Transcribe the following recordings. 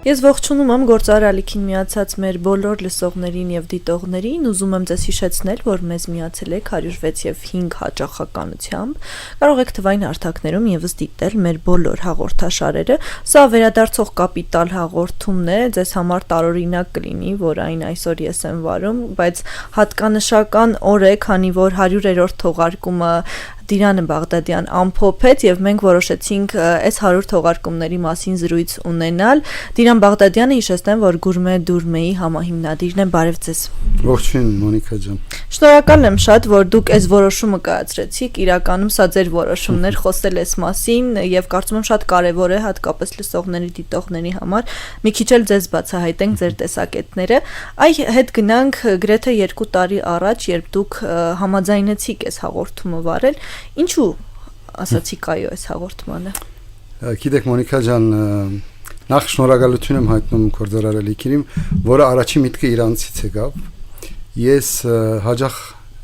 Ես ողջունում եմ գործարարալիքին միացած մեր բոլոր լսողներին եւ դիտողներին, ուզում եմ ձեզ հիշեցնել, որ մեզ միացել եք 106 եւ 5 հաճախականությամբ։ Կարող եք թվային հարթակներում եւս դիտել մեր բոլոր հաղորդաշարերը։ Սա վերադարձող կապիտալ հաղորդումն է, ձեզ համար տարօրինակ կլինի, որ այն այսօր ես եմ վարում, բայց հատկանշական օր է, քանի որ 100-րդ թողարկումը Դիրանը Բաղդադյան ամփոփեց եւ մենք որոշեցինք այս 100 թողարկումների մասին զրույց ունենալ։ Դիրան Բաղդադյանը հիշեցնեմ, որ Գուրմե Դուրմեի համահիմնադիրն է, բարև ձեզ։ Ողջույն Մոնիկա ջան։ Շնորհակալ եմ շատ, որ դուք այս որոշումը կայացրեցիք, իրականում սա ձեր որոշումն էր, խոսել այս մասին եւ կարծում եմ շատ կարեւոր է հատկապես լսողների, դիտողների համար։ Մի քիչ էլ ձեզ բացահայտենք ձեր տեսակետները։ Այ հետ գնանք գրեթե 2 տարի առաջ, երբ դուք համաձայնեցիք այս հաղորդումը վարել։ Ինչու ասացիք այո այս հաղորդմանը։ Գիտեք Մոնիկա ջան, նախ շնորհակալություն եմ հայտնում գործարարալիքին, որը առաջի միտքը իրանցից եկավ։ Ես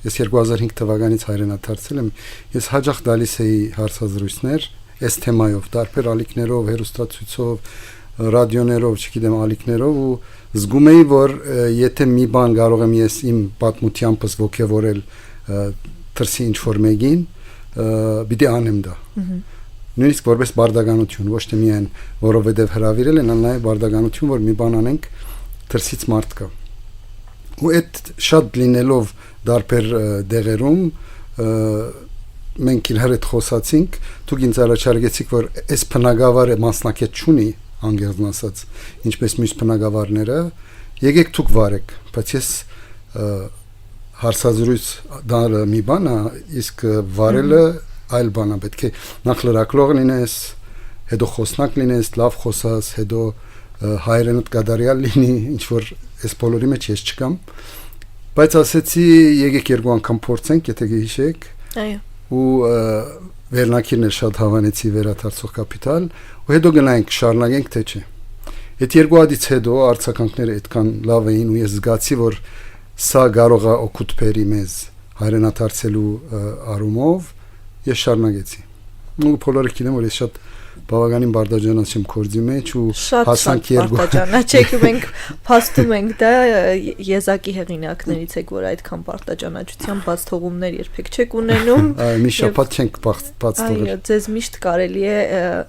2005 թվականից հայրենադարձել եմ, ես հաճախ տալիս էի հարցազրույցներ այս թեմայով, տարբեր ալիքներով, հեռուստացույցով, ռադիոներով, չգիտեմ, ալիքներով ու զգում էի, որ եթե մի բան կարող եմ ես իմ պատմությանս ոգևորել թրսի ինչ-որ մեկին, պիտի անեմ դա։ Նույնիսկ որպես բարդականություն, ոչ թե միայն որովհետև հրավիրել են, այլ նաև բարդականություն, որ մի բան անենք թրսից մարդ կա։ Ու այդ շատ լինելով դարբեր դեղերում մենք իրար հետ խոսացինք, դուք ինձ առաջարկեցիք, որ այս բնակավարը մասնակետ չունի, անգերն ասած, ինչպես մյուս բնակավարները, եկեք դուք վարեք, բայց ես հարցազրույց դարը մի բան է, իսկ վարելը այլ բան է, պետք է նախ լրակլող լինես, հետո խոսնակ լինես, լավ խոսաս, հետո հայրենիդ կատարյալ լինի, ինչ որ այս բոլորի մեջ ես չկամ, բայց ասեցի եկեք երկու անգամ փորձենք, եթե գիշեք, այո, ու վերնակիրն էլ շատ հավանեցի վերադարձող կապիտալ, ու հետո գնանք շարունակենք թե չէ։ Այդ երկու հատից հետո արձագանքները այդքան լավ էին ու ես զգացի, որ սա կարող է օգուտ բերի մեզ հայրենադարձելու առումով, ես շարունակեցի։ Ու բոլորը գիտեն, որ ես շատ բավականին բարդաջանաց եմ կորձի մեջ ու հասանք երկու բարդաջանաչ մենք փաստում ենք դա եզակի հեղինակներից եք, որ այդքան բարդաջանաչությամբ բաց թողումներ երբեք չեք ունենում։ Մի շաբաթ չենք բաց թողել։ Այո, ձեզ միշտ կարելի է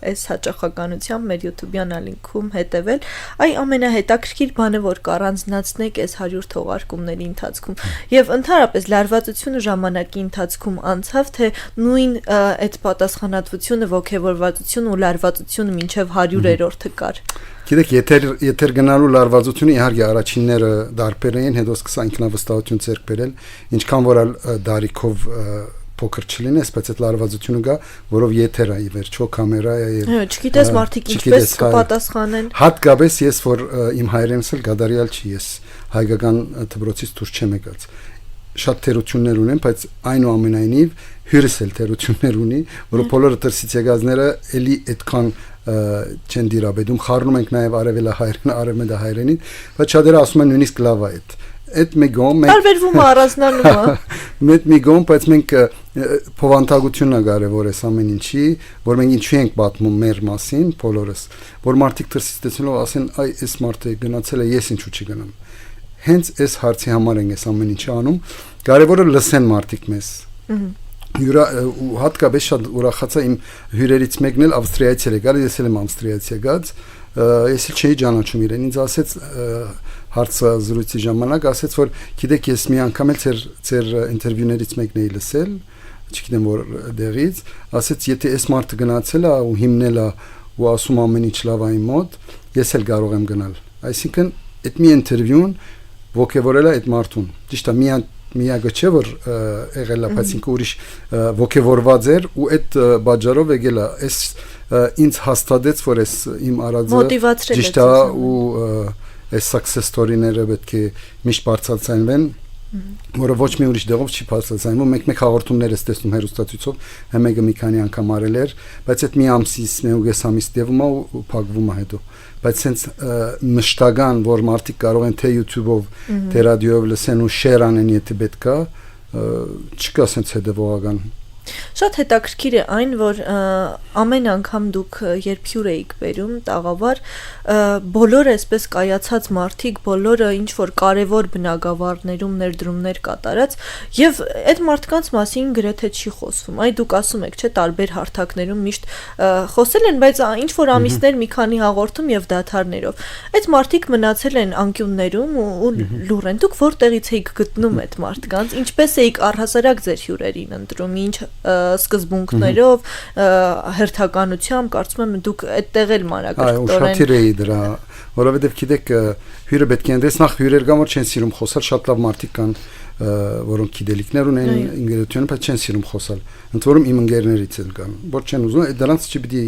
այս հաճախականությամբ մեր YouTube-յան ալինքում հետևել։ Այ ամենահետաքրքիր բանը, որ կառանձնացնեք այս 100 թողարկումների ընթացքում եւ ընդհանրապես լարվածությունը ժամանակի ընթացքում անցավ, թե նույն այդ պատասխանատվությունը, ողջավորվածությունը ու լարվածությունը մինչև 100-րդը կար։ Գիտեք, եթե գնալու լարվածությունը իհարկե առաջինները դարբեր էին, հետո սկսա ինքնավստահություն ձեռք բերել, ինչքան որ դարիքով փոքր չլինես, բայց այդ լարվածությունը գա, որով եթեր է, ի վերջո կամերա է եւ չգիտես մարդիկ ինչպես կպատասխանեն։ Հատկապես ես որ իմ հայրենս էլ գադարյալ չի, ես հայկական դպրոցից դուրս չեմ եկած։ Շատ թերություններ ունեմ, բայց այնուամենայնիվ հյուրս էլ թերություններ ունի, որը բոլորը դրսից եկածները էլի այդքան չեն դիրաբեդում, խառնում ենք նաև արևելահայերեն, արևմտահայերենին, բայց շատերը ասում են նույնիսկ լավ է այդ մեգոն մենք տարբերվում է, առանձնանում է։ Մեծ մեգոն, բայց մենք փոխանցությունն է կարևոր է ամեն ինչի, որ մենք ինչու ենք պատմում մեր մասին, բոլորս, որ մարդիկ դրսից տեսնելով ասեն, այ այս մարդը գնացել է, ես ինչու չգնամ։ Հենց այս հարցի համար ենք այս ամեն ինչը անում, կարևորը լսեն մարդիկ մեզ։ Ու հատկապես շատ ուրախացա իմ հյուրերից մեկն էլ Ավստրիայից է եկել, ես էլ եմ Ավստրիայից եկած, ես էլ չէի ճանաչում իրեն, ինձ ասեց հարցազրույցի ժամանակ, ասեց որ գիտեք ես մի անգամ էլ ձեր ինտերվյուներից մեկն էի լսել, չգիտեմ որ դեղից, ասեց եթե այս մարդը գնացել է ու հիմնել է ու ասում ամեն ինչ լավ է իմ մոտ, ես էլ կարող եմ գնալ։ Այսինքն այդ մի ինտերվյուն ոգևորել է այդ մարդուն։ Ճիշտ է, միակը չէ որ եղել է, բայց ինքը ուրիշ ոգևորված էր ու այդ բաժարով եկել է, այս ինձ հաստատեց որ այս իմ արածը ճիշտ է ու այս success story-ները պետք է միշտ բարձրացնեն, որը ոչ մի ուրիշ դեղով չի բարձրացնում, մեկ հաղորդումներ ես տեսնում հեռուստացույցով, մեկը մի քանի անգամ արել էր, բայց այդ մի ամսից, մեկ ամիս տևում է ու փակվում է հետո, բայց sense մշտական, որ մարդիկ կարող են թե YouTube-ով, թե ռադիոյով լսեն ու share անեն, եթե պետք է, չկա sense հետևողական Շատ հետաքրքիր է այն, որ ամեն անգամ դուք երբ հյուր էիք բերում տաղավար, բոլորը այսպես կայացած մարդիկ, բոլորը ինչ որ կարևոր բնագավառներում ներդրումներ կատարած եւ այդ մարդկանց մասին գրեթե չի խոսվում։ Այ դուք ասում եք, չէ, տարբեր հարթակներում միշտ խոսել են, բայց ինչ որ ամիսներ մի քանի հաղորդում եւ դադարներով։ Այդ մարդիկ մնացել են անկյուններում ու լուր են։ Դուք որտեղից էիք գտնում այդ մարդկանց, ինչպես էիք առհասարակ ձեր հյուրերին ընտրում, ինչ սկզբունքներով, հերթականությամբ, կարծում եմ դուք այդտեղ էլ մանրակրկտորեն։ Այո, շատ էի դրա, որովհետև գիտեք, հյուրը պետք է ընդես նախ հյուրեր կան, որ չեն սիրում խոսալ, շատ լավ մարդիկ կան, որոնք գիտելիքներ ունեն ինգերությունը, բայց չեն սիրում խոսալ։ Ընդ որում իմ ընկերներից են կան, որ չեն ուզում, դրանց չպիտի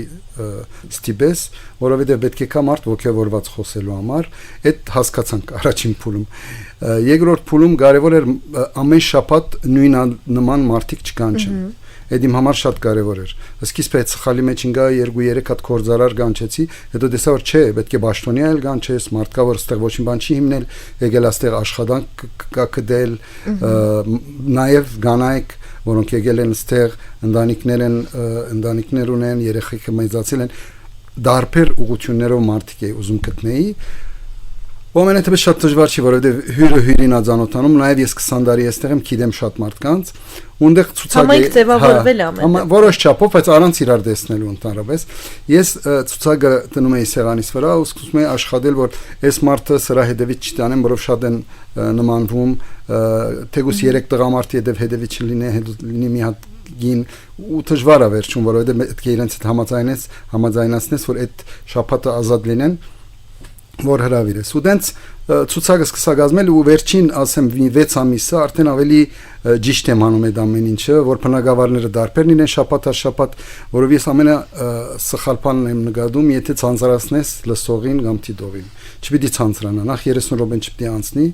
ստիպես, որովհետև պետք է կա մարդ ոգևորված խոսելու համար, այդ հասկացանք առաջին փուլում։ Երկրորդ փուլում կարևոր էր ամեն շաբաթ նույնանման մարդիկ չկան չեն։ Այդ իմ համար շատ կարևոր էր։ Սկիզբը սխալի մեջ ինգա 2-3 հատ կորձարար գանչեցի, հետո տեսա որ չէ, պետք է Պաշտոնյա էլ գանչես, մարդկա որ ստեղ ոչինչ բան չի հիմնել, եկել աստեղ աշխատանք կա կդել, նաև գանայք, որոնք եկել են ստեղ, ընտանիքներ ունեն, երեխեքը մեծացել են, դարբեր ուղղություններով մարդիկ է ուզում գտնեի։ Ոմենետը շատ դժվար չի, որովհետև հյուրը հյուրին ածանոթանում, նաև ես 20 տարի էստեղ եմ, գիտեմ շատ մարդկանց, ունդեղ ցուցակ է ձևավորվել ամեն։ Որոշ չափով, բայց առանց իրար տեսնելու ընդհանրապես։ Ես ցուցակը դնում էի սեղանիս վրա ու սկսում էի աշխատել, որ այս մարդը սրա հետևից չտանեմ, որով շատ են նմանվում, թեկուզ 3 տղամարդի հետևից չլինի մի հատ գին ու դժվար է վերջում, որովհետև պետք է իրենց հետ համաձայնացնես, որ այդ շաբաթը ազատ լինեն, որ հրավիր է։ Սուդենց ցուցակը սկսակազմել ու վերջին, ասեմ, 6 ամիսը արդեն ավելի ճիշտ եմ անում այդ ամեն ինչը, որ բնակավարները դարբեր լինեն շաբաթ առ շաբաթ, որով ես ամենը սխալ բանն եմ նկատում, եթե ցանցարացնես լսողին կամ դիտողին։ Չպիտի ցանցրանա, նախ 30 րոպեն չպիտի անցնի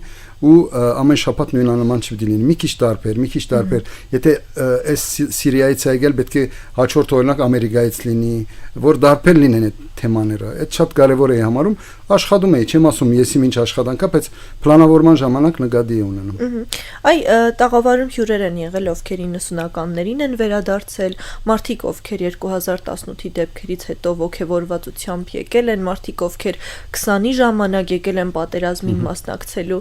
ու ամեն շաբաթ նույնանման չպիտի լինի։ Մի քիչ դարբեր, եթե այս Սիրիայից եկել պետք է հաջորդ օրինակ Ամերիկայից լինի, որ դարբեր լինեն այդ թեմաները։ Այդ շատ կարևոր է համարում, աշխատում էի, չեմ ասում ես իմ ինչ աշխատանքա, բայց պլանավորման ժամանակ նկատի ունենում։ Այ տաղավարում հյուրեր են եղել, ովքեր 90-ականներին են վերադարձել, մարդիկ ովքեր 2018-ի դեպքերից հետո ողջավորվածությամբ եկել են, մարդիկ ովքեր 20-ի ժամանակ եկել են պատերազմին մասնակցելու։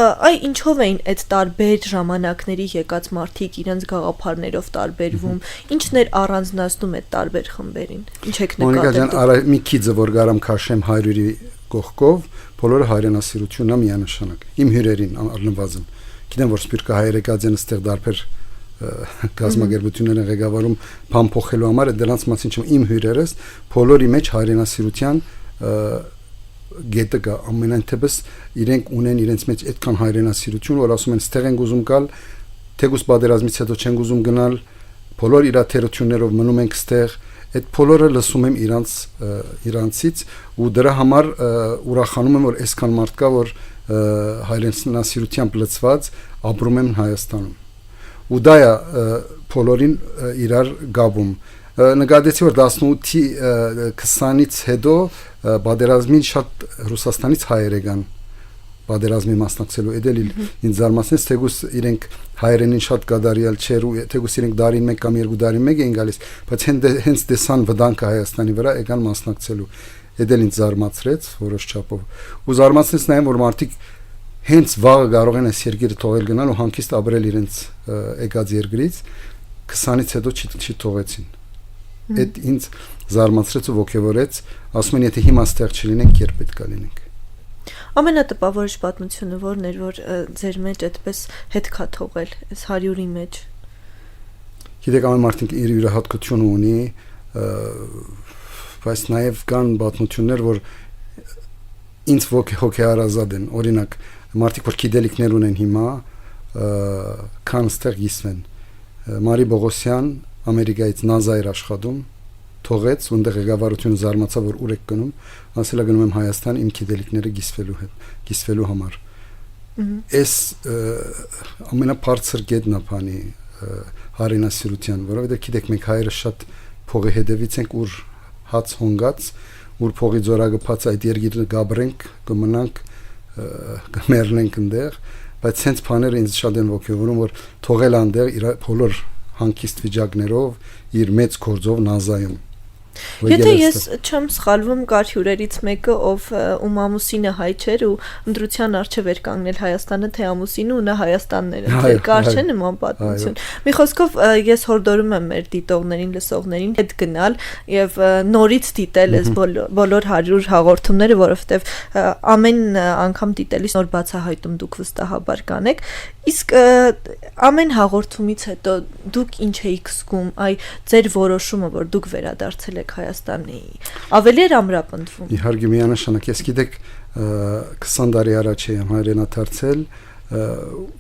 Այ ինչով էին այդ տարբեր ժամանակների եկած մարդիկ իրենց գաղափարներով տարբերվում, ինչն էր առանձնացնում այդ տարբեր խմբերին։ Ինչ եք նկատել։ Մի քիչը որ գարամ քաշեմ 100-ի կողքով, բոլորը հայրենասիրությունն է միանշանակ։ Իմ հյուրերին առնվազն։ Գիտեմ որ սպիրկա հայրեգածեն ստեղ դարբեր գազագերբություններ են ղեկավարում բան փոխելու համար, դրանց մասին չեմ իմ հյուրերս բոլորի մեջ հայրենասիրության գետը կա ամենայնտեպս իրենք ունեն իրենց մեջ այդքան հայրենասիրություն, որ ասում են ստեղ են ուզում գալ, թեկուզ պատերազմից հետո չեն ուզում գնալ, բոլոր իր թերություններով մնում ենք ստեղ, այդ բոլորը լսում եմ իրանցից ու դրա համար ուրախանում եմ որ այսքան մարդ կա որ հայրենասիրությամբ լցված ապրում են Հայաստանում ու դա է բոլորին իրար գաբում նկատեցի որ 18-ի 20-ից հետո պատերազմին շատ Ռուսաստանից հայեր եկան պատերազմի մասնակցելու էդել ինձ զարմացնեց թեկուզ իրենք հայերենին շատ կադարյալ չեր ու թեկուզ իրենք դարին 1 կամ 2 դարին 1 էին գալիս բայց հենց դեսան վտանգը Հայաստանի վրա եկան մասնակցելու էդել ինձ զարմացրեց որոշ չափով ու զարմացնեց նաև որ մարդիկ հենց վաղը կարող են այս երկիրը թողել գնալ ու հանգիստ ապրել իրենց եկած երկրից 20-ից հետո չի թողեցին այդ ինձ զարմացրեց ու ոգևորեց ասում են եթե հիմա ստեղ չլինենք երբ պետք է լինենք Ամենատպավորիչ պատմությունը որն էր որ ձեր մեջ այդպես հետ կա թողել այս 100-ի մեջ Գիտեք ամեն մարդիկ իր յուրահատկությունը ունի բայց նաև կան պատմություններ որ ինձ հոգեհարազատ են օրինակ մարդիկ որ գիտելիքներ ունեն հիմա քան ստեղ գիսվեն Մարի Բողոսյան Ամերիկայից NASA էր աշխատում թողեց ունդեղ ղեկավարությունը զարմացավ որ ուր եք գնում ասել է գնում եմ Հայաստան իմ գիտելիքները գիսվելու համար այս ամենաբարձր գետն է բանի հայրենասիրության որովհետև գիտեք մենք հայերը շատ փողի հետևից ենք ուր հաց հոնգած ուր փողի ձորակը փած այդ երկիրը գաբրենք կմնանք կմեռնենք այնտեղ բայց հենց բաները ինձ շատ են ոգևորում որ թողել այնտեղ իր բոլոր հանգիստ վիճակներով իր մեծ գործով նազայում։ Եթե ես չեմ սխալվում, կար հյուրերից մեկը, ում ամուսինը հայ չէր ու ընտրության առջև էր կանգնել Հայաստանը, թե ամուսինը ու նա Հայաստանն էր ընտրել, կար չէ նման պատմություն։ Մի խոսքով ես հորդորում եմ մեր դիտողներին, լսողներին հետ գնալ եւ նորից դիտել այս բոլոր 100 հաղորդումները, որովհետեւ ամեն անգամ դիտելիս նոր բացահայտում դուք վստահաբար կանեք։ Իսկ ամեն հաղորդումից հետո դուք ինչ էիք զգում, ձեր որոշումը, որ դուք վերադարձել եք Հայաստանի, ավելի էր ամրապնդվում։ Իհարկե միանշանակ, ես գիտեք 20 տարի առաջ եմ հայրենադարձել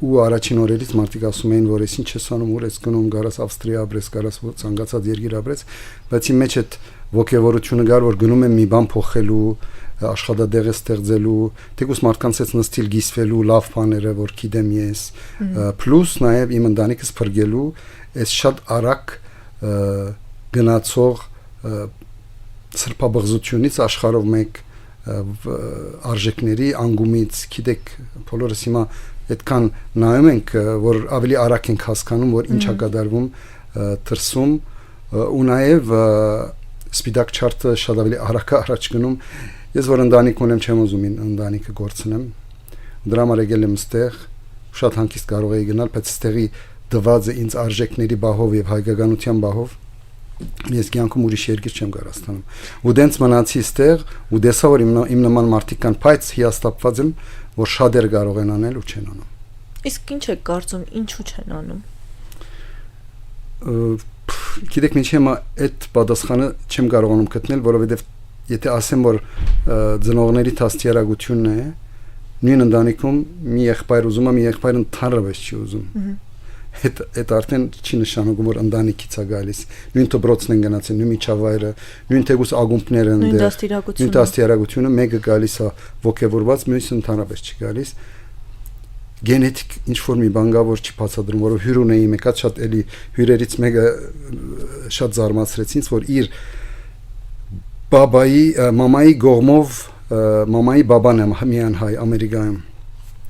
ու առաջին օրերից մարդիկ ասում էին, որ ես ինչ ես անում, ուր ես գնում, գարաս Ավստրիա ապրես, գարաս ցանկացած երկիր ապրես, բայց իմ մեջ այդ ոգևորությունը կար, որ գնում եմ մի բան փոխելու, աշխատադեղ ստեղծելու, թեկուզ մարդկանց հետ նստիլ գիսվելու լավ բաները, որ գիտեմ ես, պլյուս նաև իմ ընտանիքս փրկելու այս շատ արագ գնացող սրբաբղզությունից աշխարհով մեկ արժեքների անգումից, գիտեք, բոլորս հիմա այդքան նայում ենք, որ ավելի արագ ենք հասկանում, որ ինչ է կատարվում դրսում, ու նաև սպիտակ չարտը շատ ավելի արագ առաջ գնում։ Ես որ ընտանիք ունեմ, չեմ ուզում ընտանիքը գործնեմ, դրա համար եկել եմ ստեղ, շատ հանգիստ կարող էի գնալ, բայց ստեղի դվածը ինձ արժեքների բահով եւ հայկականության բահով ես կյանքում ուրիշ երկիր չեմ կարող ստանալ։ Ու դենց մնացի ստեղ ու դեսա որ իմ նման մարդիկ կան, բայց հիաստապված եմ, որ շատեր կարող են անել ու չեն անում։ Իսկ ինչ եք կարծում, ինչու չեն անում։ Գիտեք, ինչ եմ այդ պատասխանը չեմ կարողանում գտնել, որովհետեւ եթե ասեմ, որ ծնողների դաստիարակությունն է, նույն ընտանիքում մի եղբայր ուզում է, մի եղբայրը ընդհանրապես չի ուզում։ Այդ արդեն չի նշանակում, որ ընտանիքից է գալիս։ Նույն դպրոցն են գնացել, նույն միջավայրը, նույն թեկուս ագումբները են դեր, նույն դաստիարակությունը մեկը գալիս է ոգևորված, մյուսը ընդհանրապես չի գալիս։ Գենետիկ ինչ որ մի բան կա, որ չի բացատրում, որով հյուր ունեի մեկը շատ էլի հյուրերից մեկը շատ զարմացրեցին, որ իր բաբայի, մամայի գողմով, մամայի բաբան է միան հայ Ամերիկայում։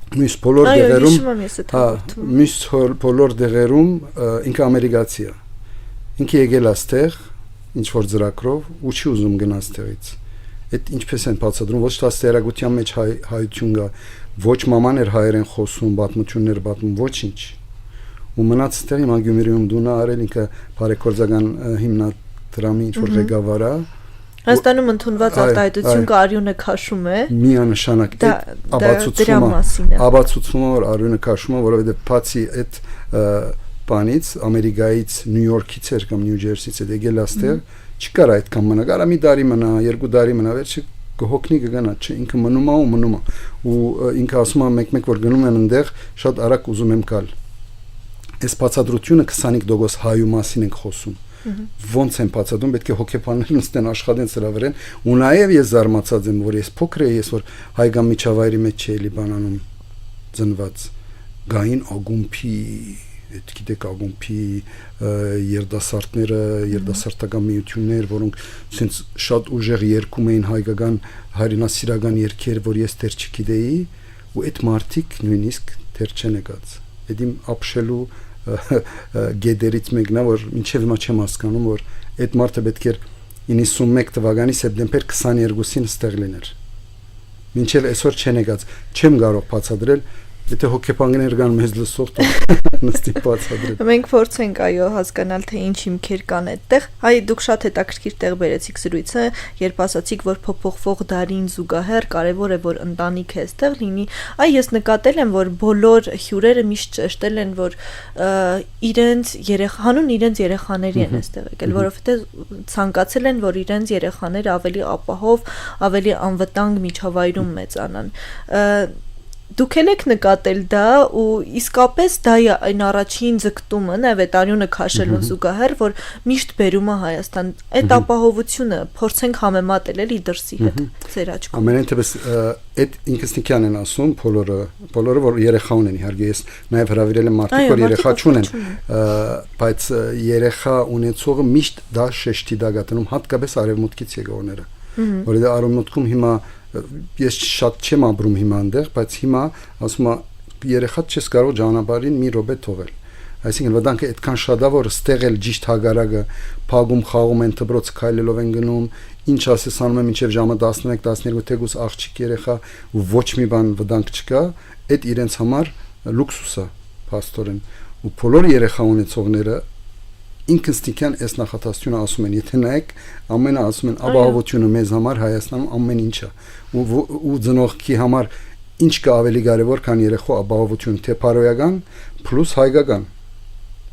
Մյուս բոլոր դեղերում, մյուս բոլոր դեղերում ինքը ամերիկացի է։ Ինքը եկել է այստեղ, ինչ որ ծրագրով, ու չի ուզում գնալ այստեղից։ Այդ ինչպես են բացատրում, ոչ դաստիարակության մեջ հայություն կա, ոչ մաման էր հայերեն խոսում, պատմություններ պատմում, ոչինչ։ Ու մնաց այստեղ հիմա Գյումրիում դունա արել, ինքը բարեգործական հիմնադրամի ինչ որ ղեկավար է։ Հայաստանում ընդունված արտահայտություն կա, արյունը քաշում է։ Միանշանակ ապացուցումը, որ արյունը քաշում է, որովհետև բացի այդ բանից Ամերիկայից, Նյու Յորքից էր կամ Նյու Ջերսիից էր եկել այստեղ, չկար այդքան մնա, կարա մի տարի մնա, 2 տարի մնա, վերջը կհոգնի կգնա, չէ, ինքը մնում է ու ինքը ասում է մեկ-մեկ որ գնում եմ այնտեղ, շատ արագ ուզում եմ գալ։ Այս բացատրությունը 25% հայու մասին ենք խոսում։ Ոնց են բացատրում, պետք է հոգեբաններ նստեն աշխատեն սրա վրա, ու նաև ես զարմացած եմ, որ ես փոքր եմ, ես որ հայկական միջավայրի մեջ չէի բանանում ծնված, գային ագումբի, այդ գիտեք ագումբի երդասարտները, երդասարտական միություններ, որոնք ցենց շատ ուժեղ երգում էին հայկական հայրենասիրական երգեր, որ ես դեռ չգիտեի, ու այդ մարդիկ նույնիսկ դեռ չեն եկած։ Այդ իմ ապշելու գեդերից մեկն է, որ մինչև հիմա չեմ հասկանում, որ այդ մարդը պետք էր 91 թվականի սեպտեմբեր 22-ին ստեղ լիներ։ Մինչև այսօր չեն եկած, չեմ կարող բացատրել, եթե հոգեբաններ կան մեզ լսող, նստի բացատրել։ Մենք փորձենք այո հասկանալ, թե ինչ հիմքեր կան այդտեղ։ Հայ դուք շատ հետաքրքիր տեղ բերեցիք զրույցը, երբ ասացիք, որ փոփոխվող դարին զուգահեռ կարևոր է, որ ընտանիքը այստեղ լինի։ Ես նկատել եմ, որ բոլոր հյուրերը միշտ ճշտել են, որ հանուն իրենց երեխաների են այստեղ եկել, որովհետև ցանկացել են, որ իրենց երեխաները ավելի ապահով, ավելի անվտանգ միջավայրում մեծանան։ Դուք եք նկատել դա ու իսկապես դա է այն առաջին ձգտումը, նաև այդ արյունը քաշելուն զուգահեռ, որ միշտ բերում է Հայաստան։ Այդ ապահովությունը փորձենք համեմատել էլի դրսի հետ ձեր աչքում։ Ամենայնպես այդ ինքնստիկյան են ասում բոլորը որ երեխա ունեն, իհարկե ես նաև հրավիրել եմ մարդիկ, որ երեխա չունեն, բայց երեխա ունեցողը միշտ դա շեշտի դագատնում, հատկապես արևմուտքից եկողները, որովհետև արևմուտքում հիմա ես շատ չեմ ապրում հիմա այնտեղ, բայց հիմա ասում եմ երեխա չես կարող ճանապարհին մի րոպե թողել։ Այսինքն վտանգը այդքան շատ է, որ ստեղ էլ ճիշտ հագարակը փագում խաղում են, դպրոցը քայլելով են գնում, ինչ ասես անում են մինչև ժամը 11-12 թեգուս աղջիկ երեխա ու ոչ մի բան վտանգ չկա, այդ իրենց համար լուքսուս է, փաստորեն։ Ու բոլոր երեխա ունեցողները ինքնստիկյան այս նախատեսությունը ասում են, եթե նայեք, ամենը ասում են ապահովությունը մեզ համար Հայաստանում ամեն ինչ է։ Ու ծնողքի համար ինչ կա ավելի կարևոր, քան երեխու ապահովությունը, թե բարոյական պլյուս հայկական,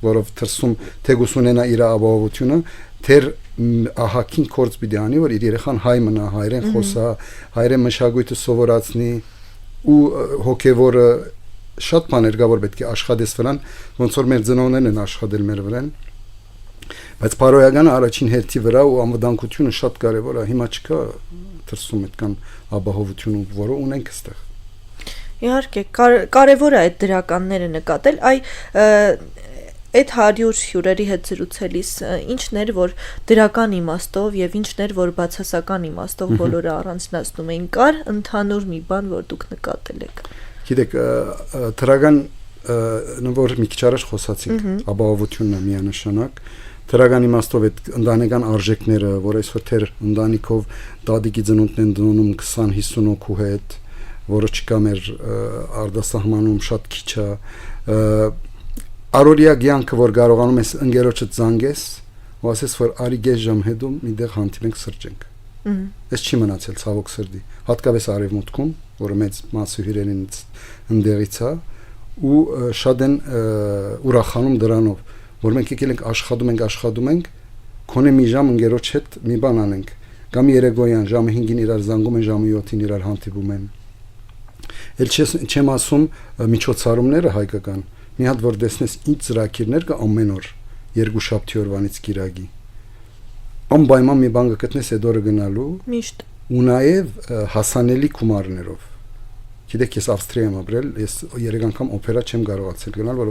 որով թրսում թեգուս ունենա իր ապահովությունը, թեր ահակին կորց պիտի անի, որ իր երեխան հայ մնա, հայրեն խոսա, հայրեն մշակույթը սովորացնի ու հոգևորը շատ բաներ կա, որ պետք է աշխատես վրան, ոնց որ մեր ծնողներն են աշխատել մեր վրան, բայց բարոյականը առաջին հերթի վրա ու անվտանգությունը շատ կարևոր է, հիմա չկա թրսում այդքան ապահովություն, որը ունենք այստեղ։ Իհարկե, կարևոր է այդ դրականները նկատել, այդ 100 հյուրերի հետ զրուցելիս ինչներ, որ դրական իմաստով եւ ինչներ, որ բացասական իմաստով բոլորը առանձնացնում էին, կար ընդհանուր մի բան, որ դուք նկատել եք։ Գիտեք, դրական նոր մի քիչ առաջ խոսացինք, ապահովությունն է միանշանակ, դրական իմաստով այդ ընտանեկան արժեքները, որ այսօր թեր ընտանիքով դադիկի ծնունդն են դնում 20-50 հոգու հետ, որը չկա մեր արտասահմանում շատ քիչ է, Արորիա գյանքը, որ կարողանում ես ընկերոջդ զանգես, ու ասես, որ արի գեզ ժամ հետում միդեղ հանդիպենք սրճենք։ Այս չի մնացել ցավոք սրտի, հատկապես արևմուտքում, որը մեծ մասը հյուրերից ընդեղից է, ու շատ են ուրախանում դրանով, որ մենք եկել ենք աշխատում ենք, քոնե մի ժամ ընկերոջ հետ մի բան անենք, կամ երեկոյան ժամը 5-ին իրար զանգում են, ժամը 7-ին իրար հանդիպում են։ Էլ չեմ ասում միջոցառումները հայկական, մի հատ որ տեսնես ինչ ծրագիրներ կա ամեն օր, երկուշաբթի օրվանից կիրակի։ Անպայման մի բան կգտնես այդ օրը գնալու, միշտ։ Ու նաև հասանելի գումարներով։ Գիտեք, ես Ավստրիայում եմ ապրել, ես 3 անգամ օպերա չեմ կարողացել գնալ, որ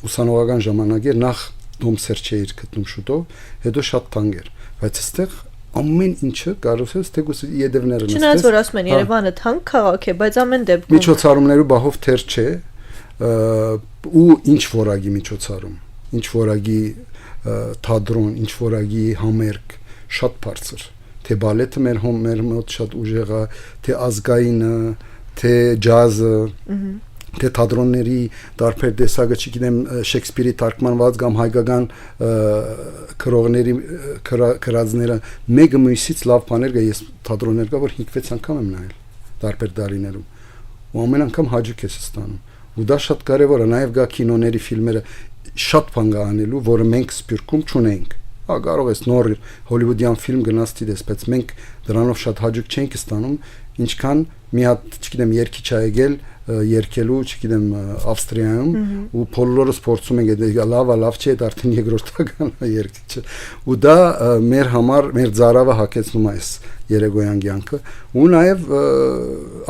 ուսանողական ժամանակ էր, նախ դոմսեր չէիր գտնում շուտով, հետո շատ թանկ էր, բայց այստեղ ամեն ինչը կարող ես թեկուս յեդևները նստես։ Չնայած որ ասում են Երևանը թանկ քաղաք է, բայց ամեն դեպքում միջոցառումներու բահով թեր չէ, ու ինչ որագի միջոցառում, ինչ որագի թատրոն, ինչ որագի համերգ, շատ բարձր, թե բալետը մեր մոտ շատ ուժեղ է, թե ազգայինը, թե ջազը, թե թատրոնների տարբեր տեսակը, չգիտեմ, Շեքսպիրի թարգմանված կամ հայկական քրողների քրածները մեկը մյուսից լավ բաներ կա, ես թատրոններ կա, որ 5-6 անգամ եմ նայել տարբեր տարիներում, ու ամեն անգամ հաճույք ես ստանում, ու դա շատ կարևոր է, նաև կա կինոների ֆիլմերը շատ բան կա անելու, որը մենք Սփյուռքում չունենք, կարող ես նոր հոլիվուդյան ֆիլմ գնաս դիտես, բայց մենք դրանով շատ հաճույք չենք ստանում, ինչքան մի հատ, չգիտեմ, երգիչ ա եկել երկելու, չգիտեմ, Ավստրիայում ու բոլորս փորձում ենք լավ չէ, դա արդեն երկրորդական երկիչը ու դա մեր համար մեր ծարավը հակեցնում է այս երեգոյան կյանքը ու նաև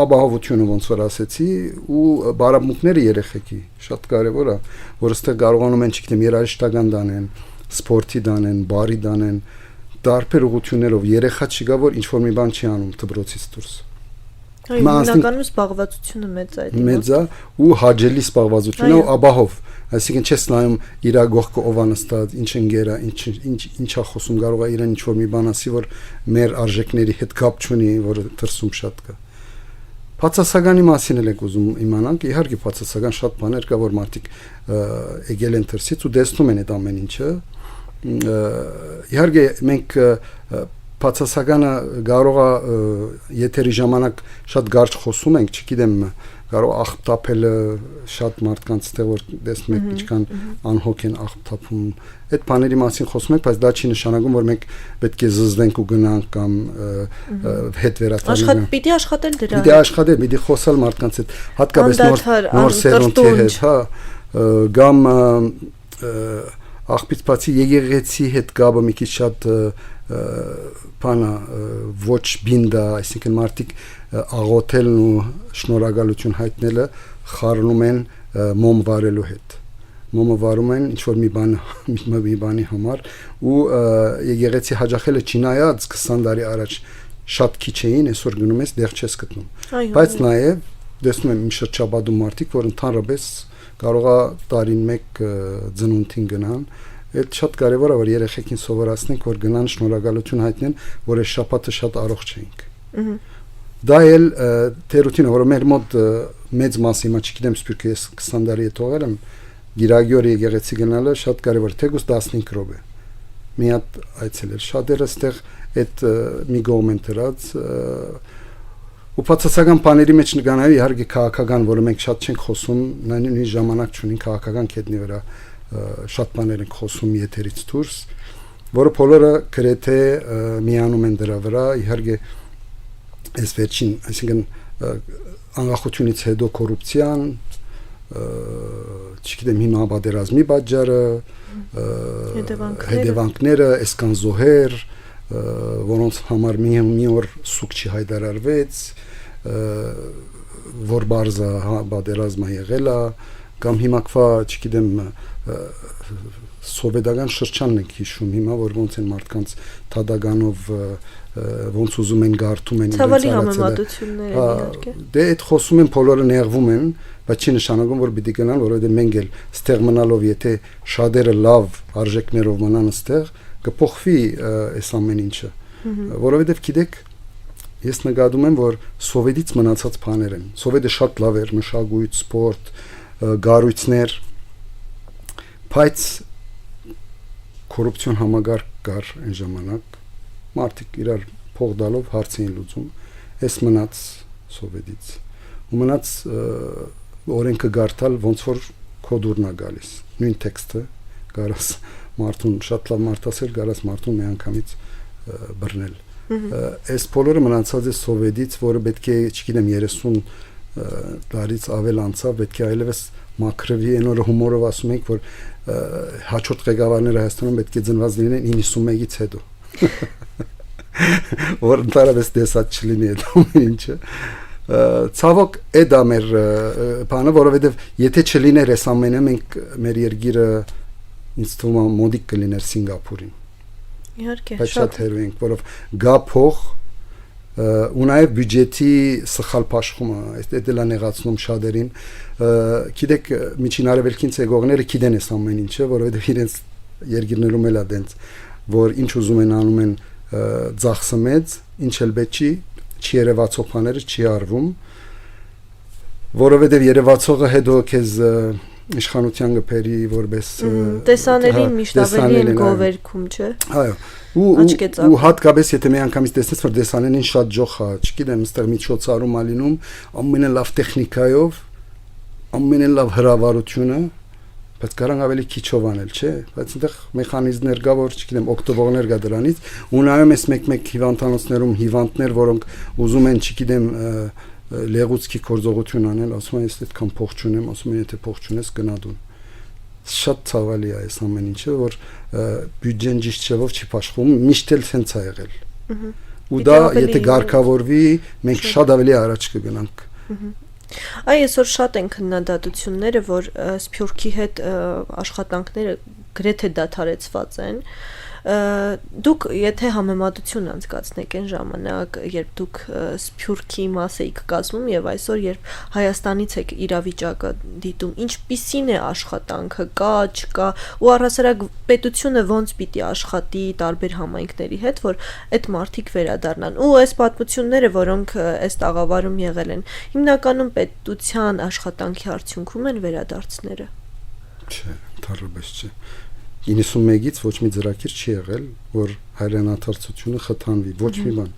ապահովությունը ոնց որ ասեցի ու բարամուտները երեխեքի շատ կարևոր է որ այստեղ կարողանում են, չգիտեմ, երաժշտական դանեն, սպորտի դանեն, բարի դանեն, տարբեր ուղղություններով երեխա չկա որ ինչ որ մի բան չի անում դպրոցից դուրս Հիմնականում զբաղվածությունը մեծ է մեծ է ու հաջելի զբաղվածությունը ու ապահով այսինքն չես նայում իր գողքը ով է նստած ինչ ընկեր է ինչա խոսում կարող է իրեն ինչ որ մի բան ասի որ մեր արժեքների հետ կապ չունի որը դրսում շատ կա բացասականի մասին էլ եք ուզում իմանանք իհարկե բացասական շատ բաներ կա որ մարդիկ եկել են դրսից ու տեսնում են այդ ամեն ինչը իհարկե մենք բացասականը կարող է եթերի ժամանակ շատ կարճ խոսում ենք, չգիտեմ, կարող աղբտապելը շատ մարդկանց տեղ որ տեսնում եք ինչքան անհոգ են աղբտապում, այդ բաների մասին խոսում ենք, բայց դա չի նշանակում, որ մենք պետք է զզվենք ու գնանք կամ հետ վերադառնանք։ Պիտի աշխատել դրա։ Պիտի աշխատել, պիտի խոսալ մարդկանց հետ, հատկապես նոր սերունդի հետ, հա, կամ աղբից բացի եկեղեցի հետ կապը մի քիչ շատ բանա ոչ բինդա, այսինքն մարդիկ աղոթելն ու շնորհակալություն հայտնելը խառնում են մոմ վարելու հետ։ Մոմը վարում են ինչ որ մի բանի համար ու եկեղեցի հաջախելը չնայած 20 տարի առաջ շատ քիչ էին, այսօր գնում ես դեռ չես գտնում։ Բայց նաև տեսնում եմ իմ շրջապատում մարդիկ, որ ընդհանրապես կարող է տարին մեկ ծնունդին գնան, այդ շատ կարևոր է որ երեխեքին սովորացնենք որ գնան շնորհակալություն հայտնեն որ այս շաբաթը շատ առողջ էինք դա էլ թերությունը որ մեր մոտ մեծ մասի հիմա չգիտեմ սպյուրքի 20 տարի է թողել եմ գիրագյորի եկեղեցի գնալը շատ կարևոր թեկուզ 15 րոպե մի հատ այցելել շատերը այդտեղ այդ մի կողմ են դրած ու բացասական բաների մեջ նկարահանել իհարկե քաղաքական որը մենք շատ չենք խոսում նույն ժամանակ չունենք քաղաքական կետնի վրա շատ բաներ ենք խոսում եթերից դուրս որը բոլորը գրեթե միանում են դրա վրա իհարկե այս վերջին այսինքն անկախությունից հետո կոռուպցիան չգիտեմ հիմա պատերազմի պատճառը հետևանքները այսքան զոհեր որոնց համար մի օր սուկ չի հայտարարվեց որ բարձա պատերազմը եղել է կամ հիմա կվա չգիտեմ սովետական շրջանն ենք հիշում հիմա որ ոնց են մարդկանց թադականով ոնց ուզում են գարտում են ցավալի համեմատություններ են իհարկե դե այդ խոսում են բոլորը նեղվում են բայց չի նշանակում որ պիտի գնան որովհետեւ մենք էլ ստեղ մնալով եթե շատերը լավ արժեքներով մնան ստեղ կփոխվի այս ամեն ինչը որովհետեւ գիտեք ես նկատում եմ որ սովետից մնացած բաներ են սովետը շատ լավ էր մշակույթ սպորտ գառույցներ բայց կոռուպցիոն համագարկ կար այն ժամանակ մարդիկ իրար փող տալով հարց էին լուծում այս մնաց սովետից ու մնաց օրենքը գարտալ ոնց որ կոդուրն է գալիս նույն տեքստը կարաս մարդուն շատ լավ մարդասեր կարաս մարդուն մի անգամից բռնել այս բոլորը մնացած է սովետից որը պետք է չգիտեմ 30 տարից ավել անցավ պետք է այլևս մակրվի այն օրը հումորով ասում ենք որ հաջորդ ղեկավարները Հայաստանում պետք է ծնված լինեն 91-ից հետո որ ընդհանրապես դեսած չլինի այդ ամեն ինչը ցավոք այդ է մեր բանը որովհետև եթե չլիներ այս ամենը մենք մեր երկիրը ինձ թվում է մոդիկ կլիներ Սինգապուրին իհարկե շատ հերոյ ենք որով գա փող ու նաև բյուջետի սխալ փաշխումը այդ էլ է նեղացնում շատերին գիտեք միջին արևելքին ցեգողները գիտեն այս ամեն ինչը որովհետև իրենց երկիրներում էլ է դենց որ ինչ ուզում են անում են ծախսը մեծ ինչ էլ պետք չի երևացող բաները չի արվում որովհետև երևացողը հետո քեզ իշխանության գբերի որպես տեսաներին միշտ ավելի են գովերքում չէ այո ու հատկապես եթե մի անգամից տեսնես որ տեսաներին շատ ջոխ է չգիտեմ այստեղ միջոցառում ալինում ամենալավ տեխնիկայով ամենալավ հրավառությունը բայց կարան ավելի քիչով անել չէ բայց այնտեղ մեխանիզմներ կա որ չգիտեմ օգտվողներ կա դրանից ու նայում ես մեկ հիվանդանոցներում հիվանդներ որոնք ուզում են չգիտեմ լեղուցքի կորձողություն անել ասում են ես այդքան փող չունեմ ասում են եթե փող չունես գնա դու շատ ցավալի է այս ամեն ինչը որ բյուջեն ճիշտ չեղով չի փաշխվում միշտ էլ ցենց է եղել ու դա եթե գարկավորվի մենք շատ ավելի առաջ կգնանք այսօր շատ են քննադատությունները որ Սփյուռքի հետ աշխատանքները գրեթե դադարեցված են դուք եթե համեմատություն անցկացնեք այն ժամանակ երբ դուք Սփյուռքի մաս էիք կազմում եւ այսօր երբ Հայաստանից եք իրավիճակը դիտում ինչպիսին է աշխատանքը կա չկա ու առհասարակ պետությունը ոնց պիտի աշխատի տարբեր համայնքների հետ որ այդ մարդիկ վերադառնան ու այս պատմությունները որոնք այս տաղավարում եղել են հիմնականում պետության աշխատանքի արդյունքում են վերադարձները չէ թարոբես չէ 91-ից ոչ մի ծրագիր չի եղել, որ հայրենադարձությունը խթանվի, ոչ մի բան։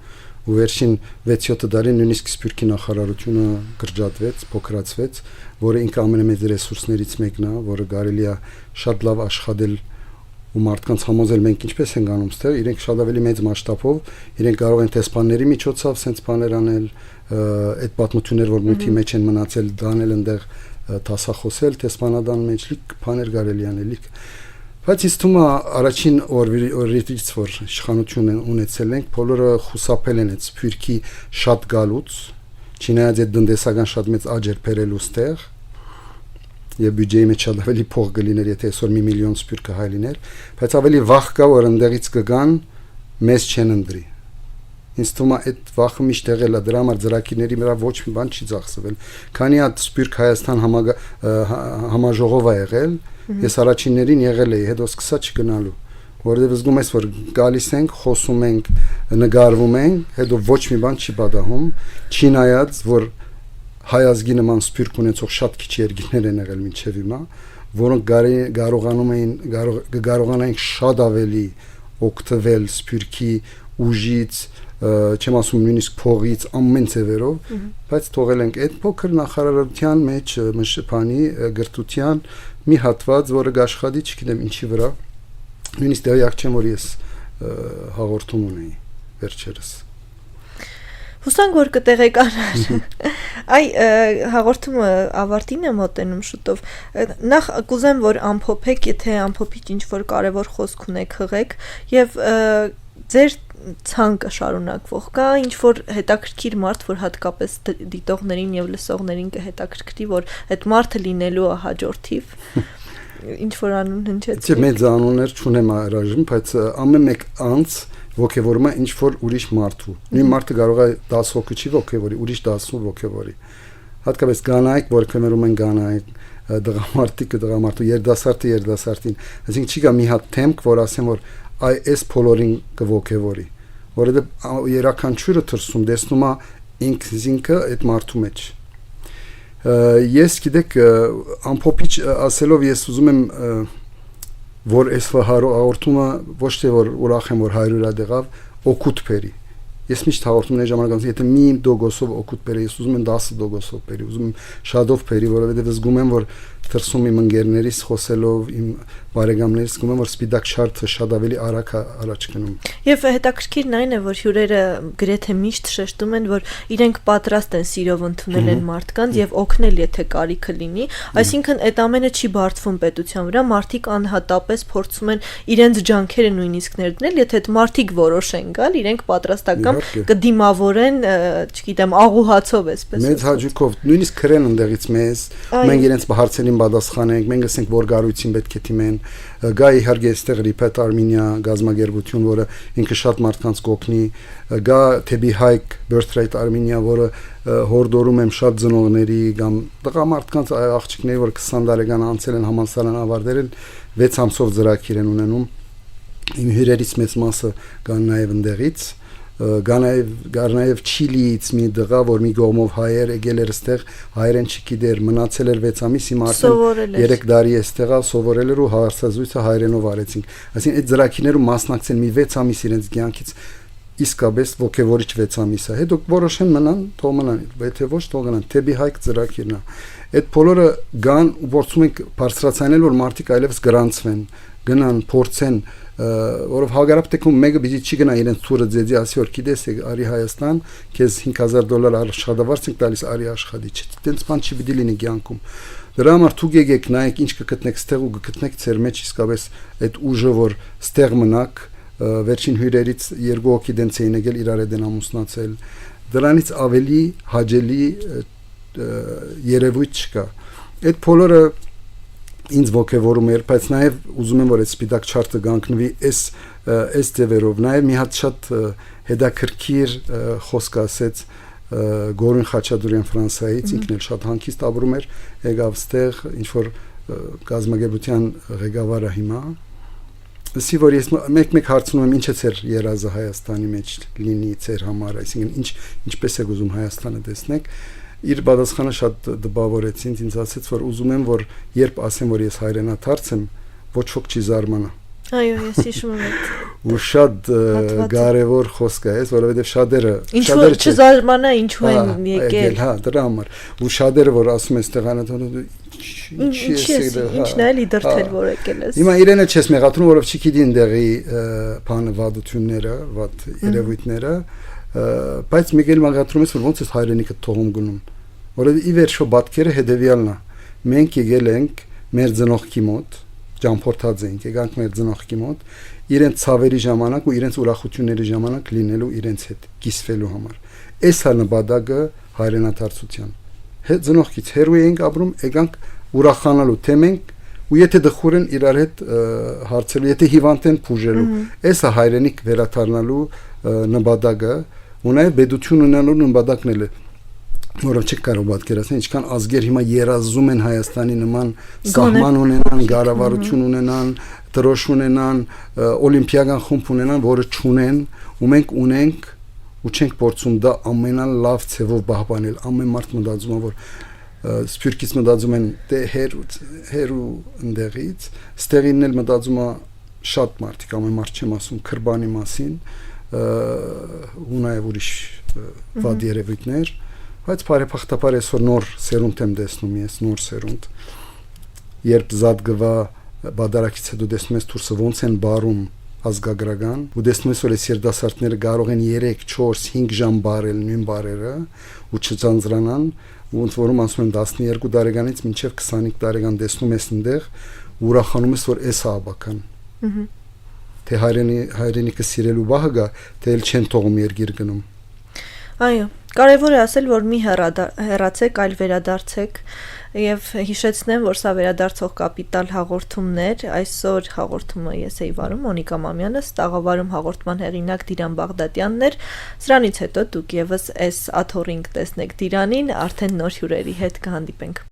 Ու վերջին 6-7 տարին նույնիսկ Սփյուռքի նախարարությունը գրջատվեց, փոքրացվեց, որը ինքը ամենամեծ ռեսուրսներից մեկն է, որը կարելի է շատ լավ աշխատել ու մարդկանց համոզել մենք ինչպես ենք անում ստեղ, իրենք շատ ավելի մեծ մասշտաբով, իրենք կարող են տեսփանների միջոցով sense բաներ անել, այդ պատմություններ, որ մութի մեջ են մնացել, դանել այնտեղ տասախոսել, տեսփանադան մեջ լիք բաներ կարելի անել, լիք Բայց իսկ թվում է առաջին օրերից որ իշխանություն ունեցել ենք, բոլորը խուսափել են այդ Սփյուռքի շատ գալուց, չնայած այդ տնտեսական շատ մեծ աճ էր բերելու ստեղ, եւ բյուջեի մեջ շատ ավելի փող կլիներ, եթե այսօր 1 միլիոն Սփյուռքը հայ լիներ, բայց ավելի վաղ կա որ ընդեղից կգան մեզ չեն ընդրի։ Ինձ թվում է այդ վախը միշտ եղել է, դրա համար ծրագիրների վրա ոչ մի բան չի ծախսվել։ Քանի հատ Սփյուռք Հայաստան համաժողով է եղել, ես առաջիններին եղել էի, հետո սկսա չգնալու, որովհետև զգում ես, որ գալիս ենք, խոսում ենք, նկարվում ենք, հետո ոչ մի բան չի պատահում, չի նայած, որ հայ ազգի նման Սփյուռք ունեցող շատ քիչ երկիրներ են եղել մինչև հիմա, որոնք կարողանային շատ ավելի օգտվել Սփյուռքի ուժից, չեմ ասում նույնիսկ փողից, ամեն ձևերով, բայց թողել ենք այդ փոքր նախարարության մեջ մշտանի գրթության մի հատված, որը աշխատի, չգիտեմ ինչի վրա, նույնիսկ տեղյակ չեմ, որ ես հաղորդում ունեի վերջերս։ Հուսանք, որ կտեղեկանար։ Այ հաղորդումը ավարտին է մոտենում շուտով։ Նախ կուզեմ, որ ամփոփեք, եթե ամփոփիչ ինչ-որ կարևոր խոսք ունեք, հղեք, եւ ձեր ցանկը շարունակվող կա ինչ-որ հետաքրքիր մարդ, որ հատկապես դիտողներին եւ լսողներին կհետաքրքրի, որ այդ մարդը լինելու է հաջորդիվ, ինչ-որ անուն հնչեցի։ Չէ, մեծ անուններ չունեմ այժմ, բայց ամեն մեկ անց ոգևորում է ինչ-որ ուրիշ մարդու։ Նույն մարդը կարող է 10 հոգի չի ոգևորի, ուրիշ 10 ոգևորի։ Հատկապես կանայք, որ կներում են կանայք, դղամարդու երդասարտին, այսինքն չի գա մի հատ թեմք, որ ասեմ, որ այս փոլորին կոգևորի, որովհետև երաքանչյուրը թրսում տեսնում է ինքը այդ մարդու մեջ։ Ես գիտեք, ամփոփիչ ասելով ես ուզում եմ որ այս հաղորդումը ոչ թե որ ուրախ եմ որ 100 դեղավ օգուտ բերի։ Ես միշտ հաղորդումների ժամանակ ասում եմ, եթե մի դոգոսով օգուտ բերի, ես ուզում եմ 10 դոգոսով բերի, ուզում եմ շատով բերի, որովհետև զգում եմ, որ թրսում իմ ընկերներից խոսելով, իմ բարեկամներից զգում եմ, որ սպիտակ շարթը շատ ավելի արագ առաջ գնում։ Եվ հետաքրքիրն այն է, որ հյուրերը գրեթե միշտ շեշտում են, որ իրենք պատրաստ են սիրով ընդունել են մարդկանց եւ օգնել, եթե կարիքը լինի, այսինքն այդ ամենը չի բարդվում պետության վրա, մարդիկ անհատապես փորձում են իրենց ջանքերը նույնիսկ ներդնել, եթե այդ մարդիկ որոշեն գալ, իրենք պատրաստական կդիմավորեն, չգիտեմ, աղուհացով էսպես։ Մեծ հաջողով, նույնիսկ քրեն ընդեղից մեզ, մենք իրենց հարցերին պատասխանենք, մենք ասենք որ գարույցին պետք է թիմեն, գա իհարկե այստեղ Repeat Armenia գազագերբություն, որը ինքը շատ մարդկանց կօգնի, գա Թեբի Հայք Birthright Armenia, որը հորդորում եմ շատ ծնողների կամ տղամարդկանց աղջիկների, որ 20 տարեկան անցել են համալսարան ավարտել են, 6 ամսով ծրագիր են ունենում, իմ հյուրերից մեծ մասը կան նաև ընդեղից, Գառնաև Չիլիից մի դղա, որ մի գողմով հայեր եկել էր այստեղ, հայերեն չգիտեր, մնացել էր 6 ամիս, հիմա արդեն 3 տարի էստեղ սովորել էր ու հարցազրույցը հայերենով արեցինք։ Այսինքն այդ ծրագիրներում մասնակցել մի 6 ամիս իրենց կյանքից իսկապես ոգևորիչ 6 ամիս է։ Հետո որոշեն մնան, թող մնան, եթե ոչ թող գնան։ Թեբի Հայք ծրագիրն է։ Այդ բոլորը գան ու փորձում ենք բարձրացնել, որ մարդիկ այլևս գրանցվեն, գնան, փորձեն, որով հագարապտեքում մեկը բիզի չի գնա իրենց ծուրը ձեզի ասի որ գիտես արի Հայաստան քեզ $5,000 աշխատավարձ ենք տալիս արի աշխատի այդպես բան չի պիտի լինի կյանքում դրա համար դուք եկեք նայեք ինչ կգտնեք ստեղ ու կգտնեք ձեր մեջ իսկապես այդ ուժը որ ստեղ մնաք վերջին հյուրերից 2 հոգի դենց էին եկել իրար հետ են ամուսնացել դրանից ավելի հաջելի երևույթ չկա այդ բոլորը ինձ ոգևորում էր, բայց նաև ուզում եմ որ այդ սպիտակ չարտը գանքնվի այս ձևերով, նաև մի հատ շատ հետաքրքիր խոսք ասեց Գորուն Խաչատուրյան Ֆրանսիայից, ինքն էլ շատ հանգիստ ապրում էր, եկավ ստեղ ինչ որ գազագերբության ղեկավարը հիմա, ասի որ ես մեկ հարցնում եմ ինչ է ձեր երազը Հայաստանի մեջ լինի ձեր համար, այսինքն ինչպես եք ուզում Հայաստանը տեսնեք իր պատասխանը շատ դպավորեցին, ինձ ասեց, որ ուզում եմ, որ երբ ասեմ, որ ես հայրենադարձ եմ, ոչ ոք չի զարմանա։ Այո, ես հիշում եմ այդ։ Ու շատ կարևոր խոսք է, որովհետև շատերը չզարմանա, ինչու են եկել։ Հա, դրա համար։ Ու շատերը որ ասում են ստեղանատոնը ինչն է էլի դրթել որ եկել ես։ Հիմա իրենը չես մեղադրում, որով չի գիտի ընդեղի բանը վադությունները, վատ երևույթները, բայց մեկ էլ մեղադրում ես, որ ոնց է հայրենիքը թողում գնում։ Որովհետև ի վերջո պատկերը հետևյալն է։ Մենք եկել ենք մեր ծնողքի մոտ, ճամփորդած ենք, եկանք մեր ծնողքի մոտ, իրենց ցավերի ժամանակ ու իրենց ուրախությունների ժամանակ լինելու իրենց հետ կիսվելու համար։ Այս է նպատակը հայրենադարձության։ Ծնողքից հեռու ենք ապրում, եկանք ուրախանալու, թե մենք ու եթե դխուր են իրար հետ հարցելու, եթե հիվանդ են փուժելու, այս է հայրենիք վերադառնալու նպատակը, ու նաև բեդություն ունենալու նպատակն էլ է, որով չեք կարող պատկերացնել, ինչքան ազգեր հիմա երազում են Հայաստանի նման սահման ունենան, ղարավարություն ունենան, դրոշ ունենան, օլիմպիական խումբ ունենան, որը չունեն, ու մենք ունենք ու չենք փորձում դա ամենալավ ձևով պահպանել։ Ամեն մարդ մտածում է, որ սփյուռքից մտածում են դե հերու ընդեղից, ստեղինն էլ մտածում է շատ մարդիկ, ամեն մարդ չեմ ասում քրբանի մասին, ու նաև ուրիշ վատ երևույթներ, բայց բարեփոխտապար այսօր նոր սերունդ եմ տեսնում ես, նոր սերունդ, երբ զադգվա բادرակից հետո տեսնում ես դուրսը ոնց են բարում ազգագրական, ու տեսնում ես, որ այս երիտասարդները կարող են 3, 4, 5 ժամ բարել նույն բարերը ու չծանծրանան, ու ոնց որում ասում են 12 տարեկանից մինչև 25 տարեկան տեսնում ես այնտեղ, ուրախանում ես, որ էս է աբական։ Թե հայրենիքը սիրելու բահը գա, թե էլ չեն թողում երկիր գնում։ Այո, կարևոր է ասել, որ մի հեռացեք, այլ վերադարձեք եւ հիշեցնեմ, որ սա վերադարձող կապիտալ հաղորդումներ, այսօր հաղորդումը ես էի վարում Մոնիկա Մամյանը, ստաղավարում հաղորդման հեղինակ Դիրան Բաղդատյանն էր, սրանից հետո դուք եւս այս աթոռինգ տեսնեք Դիրանին, արդեն նոր հյուրերի հետ կհանդիպենք։